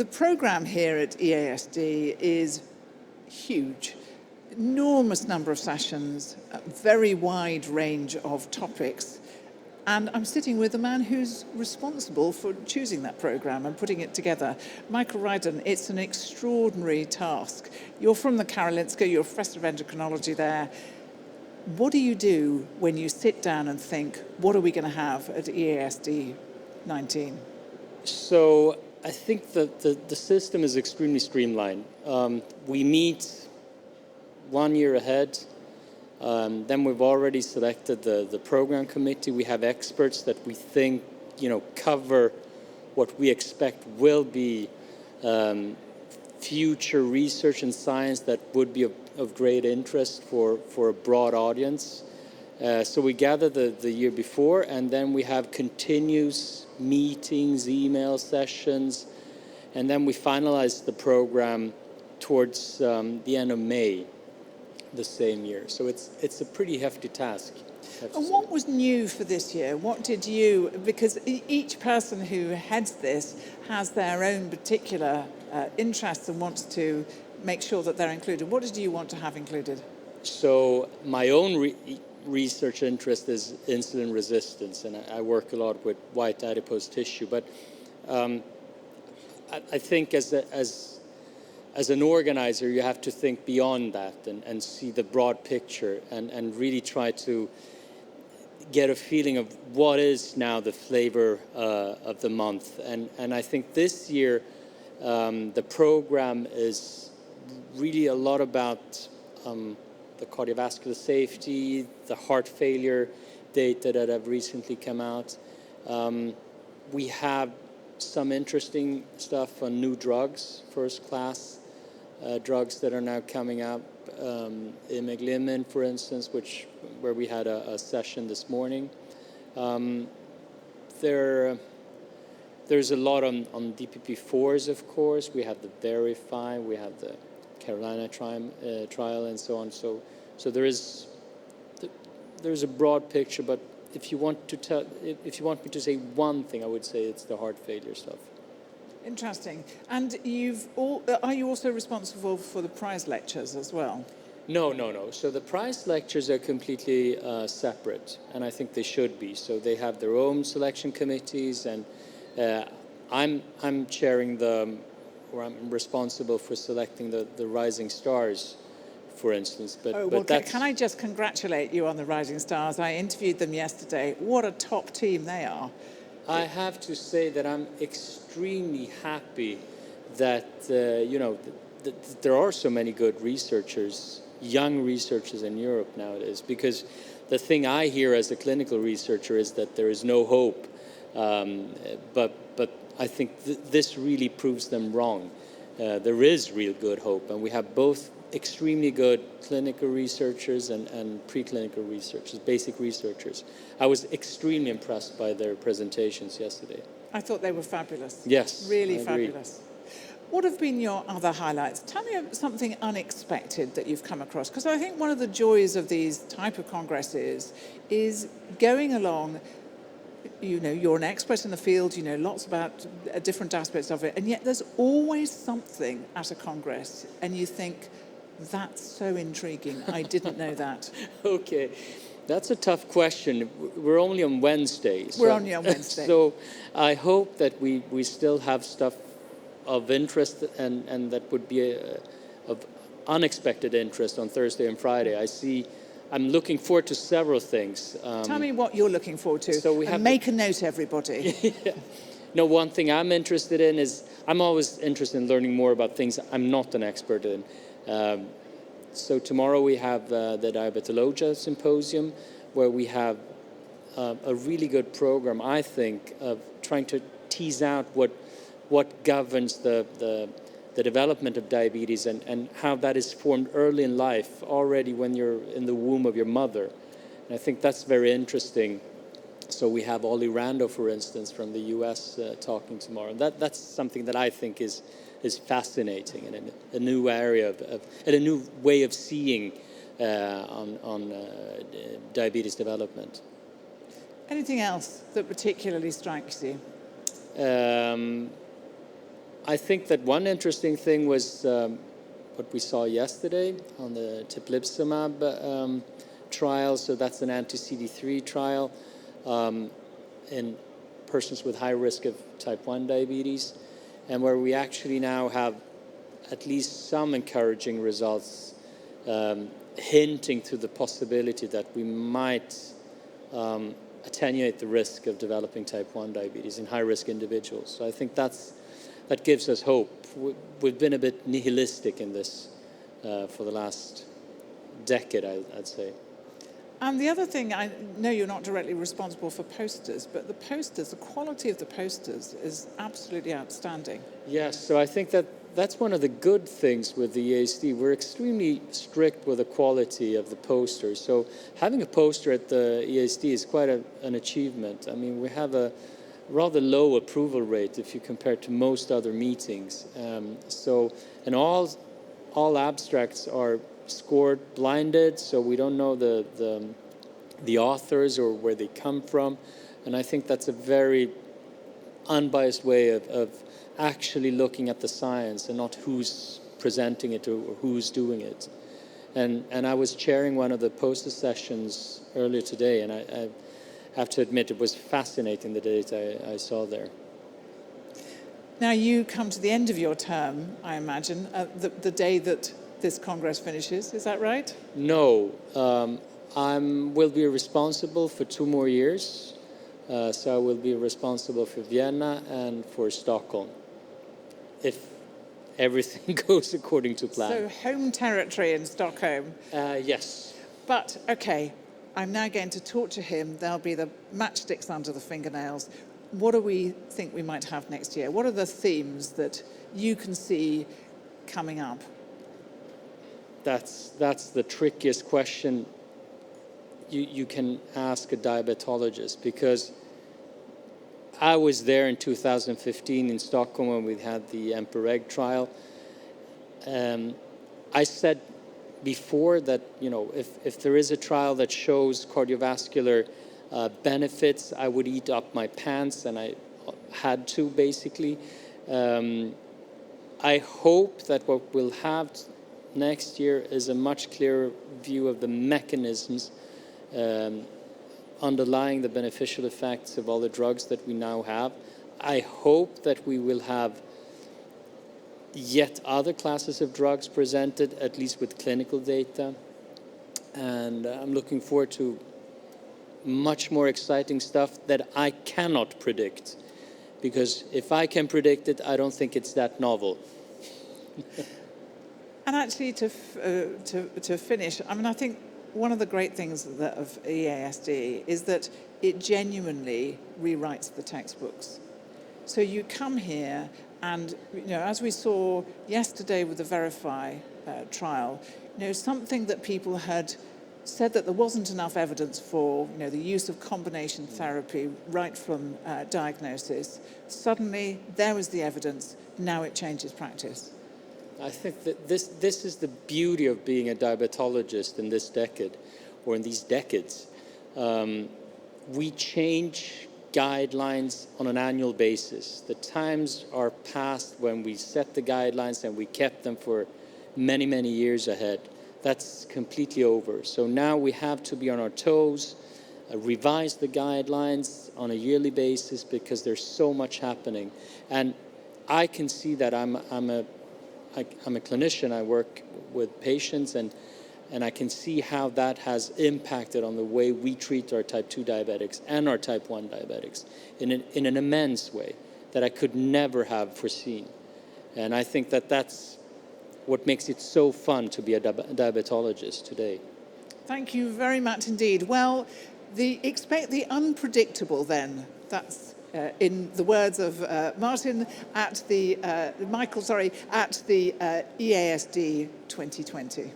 The program here at EASD is huge. Enormous number of sessions, a very wide range of topics. And I'm sitting with the man who's responsible for choosing that program and putting it together. Mikael Rydén, it's an extraordinary task. You're from the Karolinska, you're a professor of endocrinology there. What do you do when you sit down and think, what are we going to have at EASD 19? So I think that the system is extremely streamlined. We meet 1 year ahead. Then we've already selected the program committee. We have experts that we think, cover what we expect will be future research and science that would be of great interest for a broad audience. So we gather the year before, and then we have continuous meetings, email sessions, and then we finalize the program towards the end of May the same year. So it's a pretty hefty task. And what was new for this year? What did you, because each person who heads this has their own particular interests and wants to make sure that they're included. What did you want to have included? So my own research interest is insulin resistance, and I work a lot with white adipose tissue. But I think as an organizer, you have to think beyond that and see the broad picture and really try to get a feeling of what is now the flavor of the month. And I think this year the program is really a lot about the cardiovascular safety, the heart failure data that have recently come out. We have some interesting stuff on new drugs, first class drugs that are now coming up. Imeglimin, for instance, where we had a session this morning. There's a lot on DPP-4s, of course. We have the Verify, we have the Carolina trial, and so on. So there's a broad picture. But if you want me to say one thing, I would say it's the heart failure stuff. Interesting. And are you also responsible for the prize lectures as well? No. So the prize lectures are completely separate, and I think they should be. So they have their own selection committees, and I'm chairing or I'm responsible for selecting the rising stars, for instance. But can I just congratulate you on the rising stars? I interviewed them yesterday. What a top team they are. I have to say that I'm extremely happy that that there are so many good researchers, young researchers in Europe nowadays. Because the thing I hear as a clinical researcher is that there is no hope, but I think this really proves them wrong. There is real good hope, and we have both extremely good clinical researchers and preclinical researchers, basic researchers. I was extremely impressed by their presentations yesterday. I thought they were fabulous. Yes, really fabulous. What have been your other highlights? Tell me of something unexpected that you've come across, because I think one of the joys of these type of congresses is going along. You're an expert in the field, you know lots about different aspects of it, and yet there's always something at a congress, and you think, that's so intriguing, I didn't know that. Okay, that's a tough question. We're only on Wednesday. We're only on Wednesday. So I hope that we still have stuff of interest and that would be of unexpected interest on Thursday and Friday. I'm looking forward to several things. Tell me what you're looking forward to, so make a note, everybody. Yeah. No, one thing I'm interested in is, I'm always interested in learning more about things I'm not an expert in. So tomorrow we have the Diabetologia Symposium, where we have a really good program, I think, of trying to tease out what governs the development of diabetes and how that is formed early in life, already when you're in the womb of your mother. And I think that's very interesting. So we have Ollie Rando, for instance, from the US talking tomorrow. That's something that I think is fascinating and a new area and a new way of seeing on diabetes development. Anything else that particularly strikes you? I think that one interesting thing was what we saw yesterday on the teplizumab trial. So that's an anti-CD3 trial in persons with high risk of type 1 diabetes, and where we actually now have at least some encouraging results hinting to the possibility that we might attenuate the risk of developing type 1 diabetes in high-risk individuals. So I think that gives us hope. We've been a bit nihilistic in this for the last decade, I'd say. And the other thing, I know you're not directly responsible for posters, but the posters, the quality of the posters is absolutely outstanding. Yes, so I think that's one of the good things with the EASD. We're extremely strict with the quality of the posters. So having a poster at the EASD is quite an achievement. I mean, we have a rather low approval rate if you compare to most other meetings. And all abstracts are scored blinded, so we don't know the authors or where they come from. And I think that's a very unbiased way of actually looking at the science and not who's presenting it or who's doing it. And I was chairing one of the poster sessions earlier today, and I have to admit it was fascinating, the data I saw there. Now you come to the end of your term, I imagine, the day that this Congress finishes, is that right? No, I will be responsible for 2 more years. So I will be responsible for Vienna and for Stockholm, if everything goes according to plan. So home territory in Stockholm. Yes. But, okay, I'm now going to torture him. There'll be the matchsticks under the fingernails. What do we think we might have next year? What are the themes that you can see coming up? That's the trickiest question you can ask a diabetologist, because I was there in 2015 in Stockholm when we had the EMPA-REG trial. I said before that, if there is a trial that shows cardiovascular benefits, I would eat up my pants, and I had to, basically. I hope that what we'll have next year is a much clearer view of the mechanisms underlying the beneficial effects of all the drugs that we now have. I hope that we will have yet other classes of drugs presented, at least with clinical data. And I'm looking forward to much more exciting stuff that I cannot predict. Because if I can predict it, I don't think it's that novel. And actually, to finish, I mean, I think one of the great things of EASD is that it genuinely rewrites the textbooks. So you come here and, as we saw yesterday with the Verify trial, something that people had said that there wasn't enough evidence for, the use of combination therapy right from diagnosis. Suddenly, there was the evidence. Now it changes practice. I think that this is the beauty of being a diabetologist in this decade, or in these decades. We change guidelines on an annual basis. The times are past when we set the guidelines and we kept them for many, many years ahead. That's completely over. So now we have to be on our toes, revise the guidelines on a yearly basis, because there's so much happening. And I can see that I'm a clinician. I work with patients, and I can see how that has impacted on the way we treat our type 2 diabetics and our type 1 diabetics in an immense way that I could never have foreseen. And I think that that's what makes it so fun to be a diabetologist today. Thank you very much indeed. Well, expect the unpredictable then. That's in the words of Michael, at the EASD 2020.